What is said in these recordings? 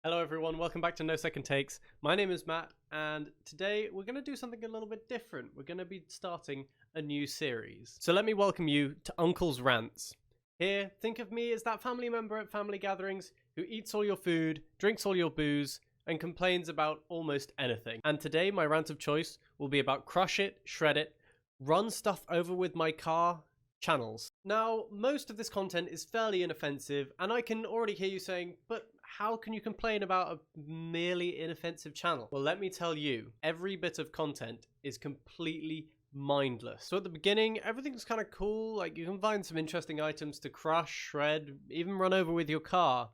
Hello everyone, welcome back to No Second Takes. My name is Matt, and today we're going to do something a little bit different. We're going to be starting a new series. So let me welcome you to Uncle's Rants. Here, think of me as that family member at family gatherings who eats all your food, drinks all your booze, and complains about almost anything. And today my rant of choice will be about crush it, shred it, run stuff over with my car channels. Now, most of this content is fairly inoffensive, and I can already hear you saying, but how can you complain about a merely inoffensive channel? Well, let me tell you, every bit of content is completely mindless. So at the beginning, everything's kind of cool, like you can find some interesting items to crush, shred, even run over with your car.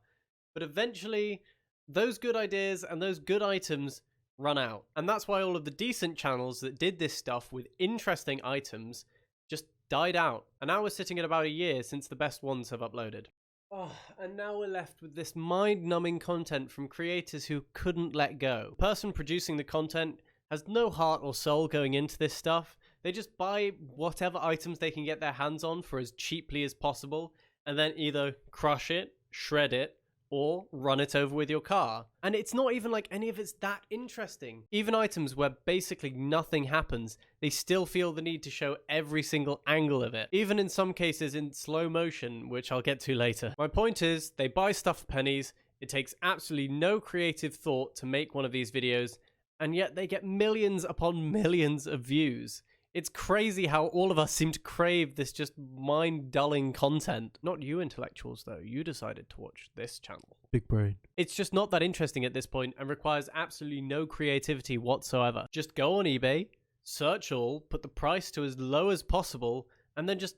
But eventually, those good ideas and those good items run out. And that's why all of the decent channels that did this stuff with interesting items just died out. And now we're sitting at about a year since the best ones have uploaded. Oh, and now we're left with this mind-numbing content from creators who couldn't let go. The person producing the content has no heart or soul going into this stuff. They just buy whatever items they can get their hands on for as cheaply as possible, and then either crush it, shred it, or run it over with your car. And it's not even like any of it's that interesting. Even items where basically nothing happens, they still feel the need to show every single angle of it. Even in some cases in slow motion, which I'll get to later. My point is, they buy stuff for pennies, it takes absolutely no creative thought to make one of these videos, and yet they get millions upon millions of views. It's crazy how all of us seem to crave this just mind-dulling content. Not you intellectuals, though. You decided to watch this channel. Big brain. It's just not that interesting at this point and requires absolutely no creativity whatsoever. Just go on eBay, search all, put the price to as low as possible, and then just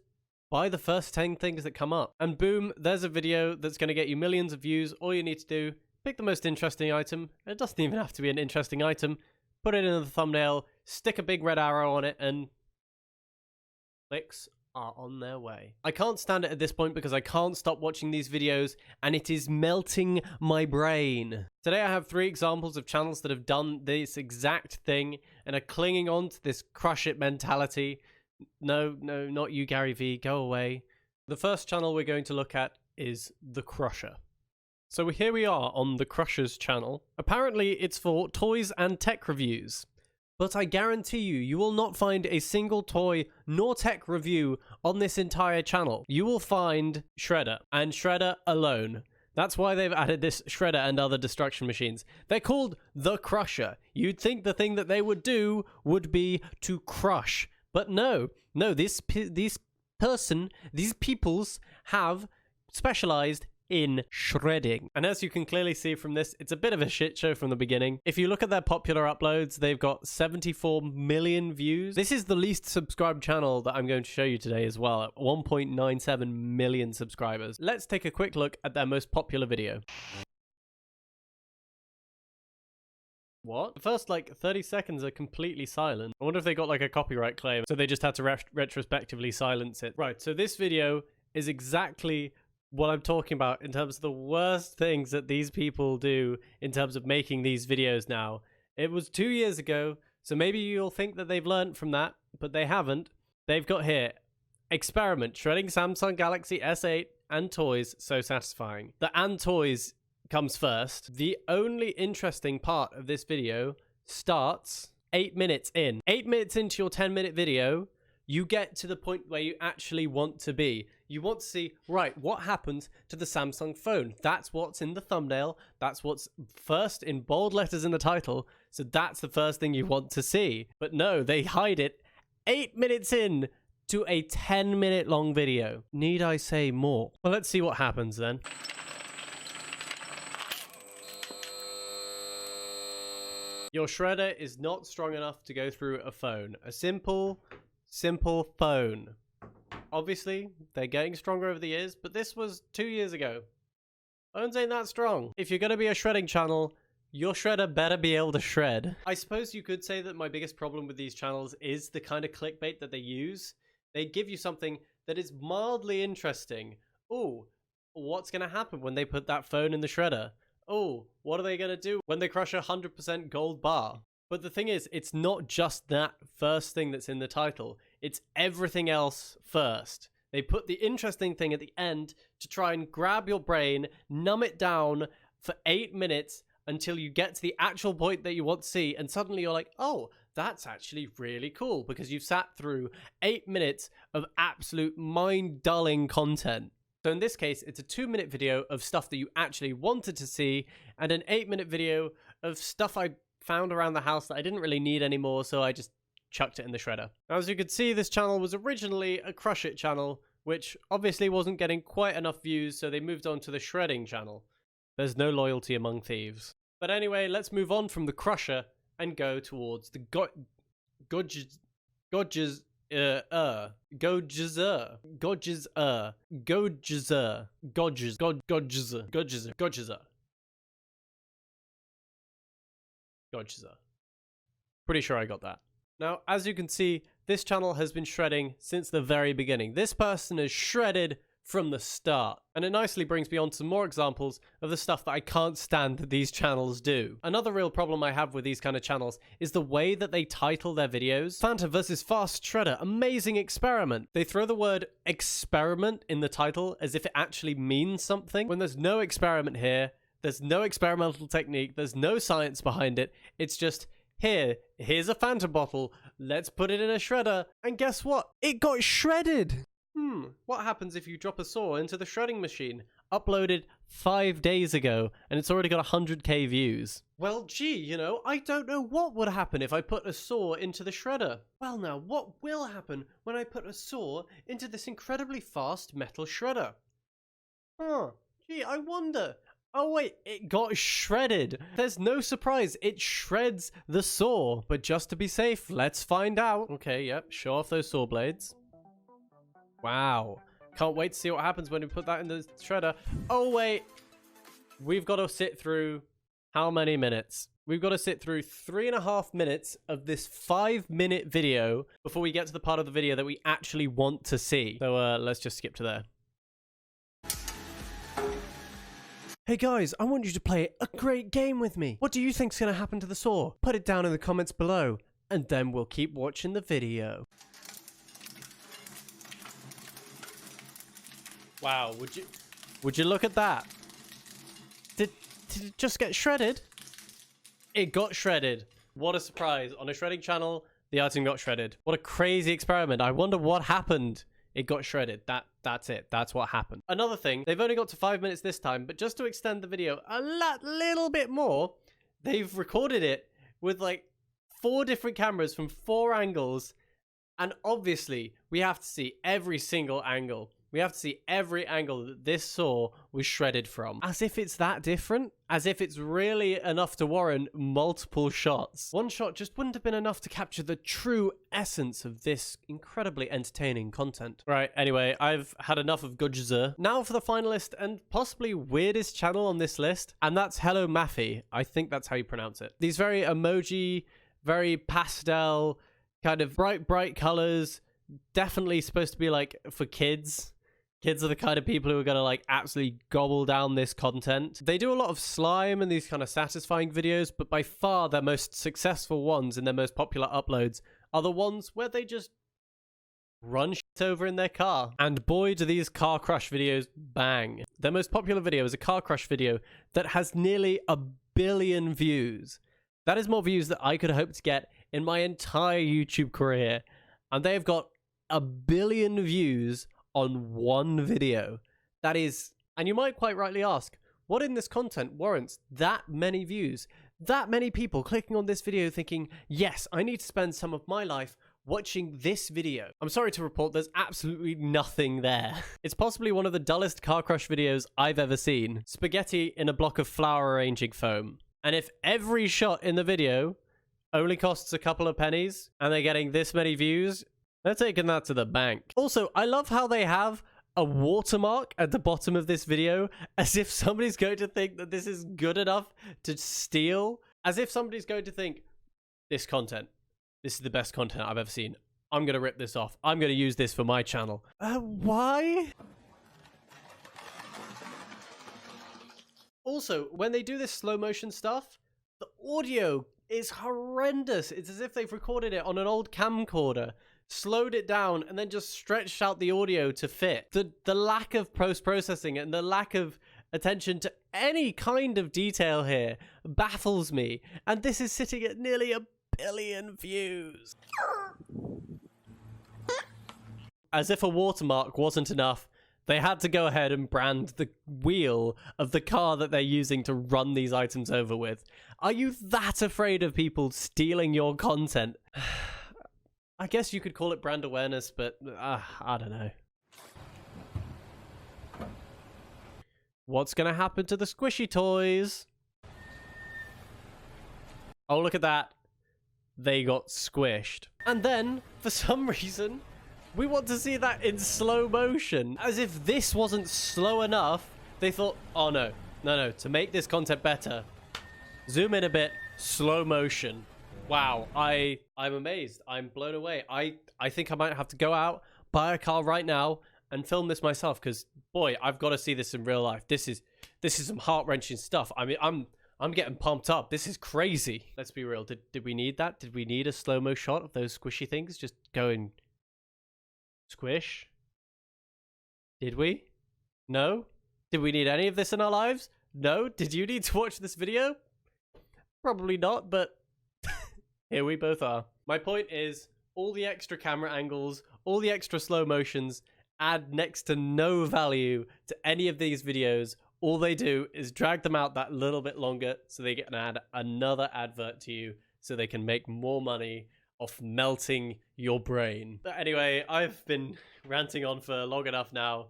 buy the first 10 things that come up. And boom, there's a video that's going to get you millions of views. All you need to do, pick the most interesting item. It doesn't even have to be an interesting item. Put it in the thumbnail, stick a big red arrow on it, and clicks are on their way. I can't stand it at this point because I can't stop watching these videos, and it is melting my brain. Today I have 3 examples of channels that have done this exact thing and are clinging on to this crush it mentality. No, not you, Gary V. Go away. The first channel we're going to look at is The Crusher. So here we are on The Crusher's channel. Apparently it's for toys and tech reviews. But I guarantee you, you will not find a single toy nor tech review on this entire channel. You will find Shredder, and Shredder alone. That's why they've added this Shredder and other destruction machines. They're called The Crusher. You'd think the thing that they would do would be to crush. But no, these peoples have specialized in shredding. And as you can clearly see from this, it's a bit of a shit show from the beginning. If you look at their popular uploads, they've got 74 million views. This is the least subscribed channel that I'm going to show you today as well, at 1.97 million subscribers. Let's take a quick look at their most popular video. What? The first, 30 seconds are completely silent. I wonder if they got, a copyright claim, so they just had to retrospectively silence it. Right, so this video is exactly what I'm talking about in terms of the worst things that these people do in terms of making these videos now. It was 2 years ago, so maybe you'll think that they've learned from that, but they haven't. They've got here, experiment, shredding Samsung Galaxy S8 and toys, so satisfying. The and toys comes first. The only interesting part of this video starts 8 minutes in. 8 minutes into your 10-minute video, you get to the point where you actually want to be. You want to see, right, what happened to the Samsung phone? That's what's in the thumbnail. That's what's first in bold letters in the title. So that's the first thing you want to see. But no, they hide it 8 minutes in to a 10-minute long video. Need I say more? Well, let's see what happens then. Your shredder is not strong enough to go through a phone. A simple phone. Obviously, they're getting stronger over the years, but this was 2 years ago. Phones ain't that strong. If you're going to be a shredding channel, your shredder better be able to shred. I suppose you could say that my biggest problem with these channels is the kind of clickbait that they use. They give you something that is mildly interesting. Ooh, what's going to happen when they put that phone in the shredder? Oh, what are they going to do when they crush a 100% gold bar? But the thing is, it's not just that first thing that's in the title. It's everything else first. They put the interesting thing at the end to try and grab your brain, numb it down for 8 minutes until you get to the actual point that you want to see, and suddenly you're like, oh, that's actually really cool, because you've sat through 8 minutes of absolute mind-dulling content. So in this case, it's a 2-minute video of stuff that you actually wanted to see, and an 8-minute video of stuff I found around the house that I didn't really need anymore, so I just chucked it in the shredder. Now, as you could see, this channel was originally a Crush It channel, which obviously wasn't getting quite enough views, so they moved on to the shredding channel. There's no loyalty among thieves. But anyway, let's move on from the Crusher and go towards the Godges. Pretty sure I got that. Now, as you can see, this channel has been shredding since the very beginning. This person has shredded from the start. And it nicely brings me on to some more examples of the stuff that I can't stand that these channels do. Another real problem I have with these kind of channels is the way that they title their videos. Phantom vs Fast Shredder, amazing experiment. They throw the word experiment in the title as if it actually means something, when there's no experiment here, there's no experimental technique, there's no science behind it. It's just, here's a Phantom bottle, let's put it in a shredder, and guess what? It got shredded! What happens if you drop a saw into the shredding machine? Uploaded 5 days ago, and it's already got 100k views. Well, gee, you know, I don't know what would happen if I put a saw into the shredder. Well now, what will happen when I put a saw into this incredibly fast metal shredder? Gee, I wonder. Oh wait, it got shredded. There's no surprise, it shreds the saw. But just to be safe, let's find out. Okay, yep, show off those saw blades. Wow. Can't wait to see what happens when we put that in the shredder. Oh, wait. We've got to sit through how many minutes? We've got to sit through 3.5 minutes of this 5-minute video before we get to the part of the video that we actually want to see. So let's just skip to there. Hey guys, I want you to play a great game with me. What do you think's going to happen to the saw? Put it down in the comments below, and then we'll keep watching the video. Wow, would you look at that? Did it just get shredded? It got shredded. What a surprise. On a shredding channel, the item got shredded. What a crazy experiment. I wonder what happened. It got shredded. That's it. That's what happened. Another thing, they've only got to 5 minutes this time, but just to extend the video a little bit more, they've recorded it with like 4 different cameras from 4 angles, and obviously we have to see every single angle. We have to see every angle that this saw was shredded from. As if it's that different? As if it's really enough to warrant multiple shots. One shot just wouldn't have been enough to capture the true essence of this incredibly entertaining content. Right, anyway, I've had enough of Gudgezer. Now for the finalist and possibly weirdest channel on this list, and that's Hello Maffy. I think that's how you pronounce it. These very emoji, very pastel, kind of bright colors, definitely supposed to be like for kids. Kids are the kind of people who are going to like absolutely gobble down this content. They do a lot of slime and these kind of satisfying videos, but by far their most successful ones and their most popular uploads are the ones where they just run shit over in their car. And boy, do these car crush videos bang. Their most popular video is a car crush video that has nearly 1 billion views. That is more views that I could hope to get in my entire YouTube career. And they've got 1 billion views on one video. That is, and you might quite rightly ask, what in this content warrants that many views? That many people clicking on this video thinking, yes, I need to spend some of my life watching this video. I'm sorry to report there's absolutely nothing there. It's possibly one of the dullest car crush videos I've ever seen. Spaghetti in a block of flour arranging foam. And if every shot in the video only costs a couple of pennies and they're getting this many views, they're taking that to the bank. Also, I love how they have a watermark at the bottom of this video, as if somebody's going to think that this is good enough to steal. As if somebody's going to think, this is the best content I've ever seen. I'm going to rip this off. I'm going to use this for my channel. Why? Also, when they do this slow motion stuff, the audio is horrendous. It's as if they've recorded it on an old camcorder, slowed it down, and then just stretched out the audio to fit. The lack of post-processing and the lack of attention to any kind of detail here baffles me. And this is sitting at nearly 1 billion views. As if a watermark wasn't enough, they had to go ahead and brand the wheel of the car that they're using to run these items over with. Are you that afraid of people stealing your content? I guess you could call it brand awareness, but I don't know. What's gonna happen to the squishy toys? Oh, look at that. They got squished. And then, for some reason, we want to see that in slow motion. As if this wasn't slow enough, they thought, oh no, to make this content better, zoom in a bit, slow motion. Wow, I'm amazed. I'm blown away. I think I might have to go out, buy a car right now, and film this myself, because boy, I've got to see this in real life. This is some heart-wrenching stuff. I mean, I'm getting pumped up. This is crazy. Let's be real. Did we need that? Did we need a slow-mo shot of those squishy things just going squish? Did we? No? Did we need any of this in our lives? No? Did you need to watch this video? Probably not, but here we both are. My point is, all the extra camera angles, all the extra slow motions add next to no value to any of these videos. All they do is drag them out that little bit longer so they can add another advert to you so they can make more money off melting your brain. But anyway, I've been ranting on for long enough now.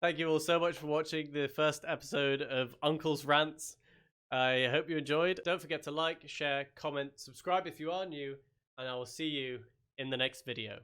Thank you all so much for watching the first episode of Uncle's Rants. I hope you enjoyed. Don't forget to like, share, comment, subscribe if you are new, and I will see you in the next video.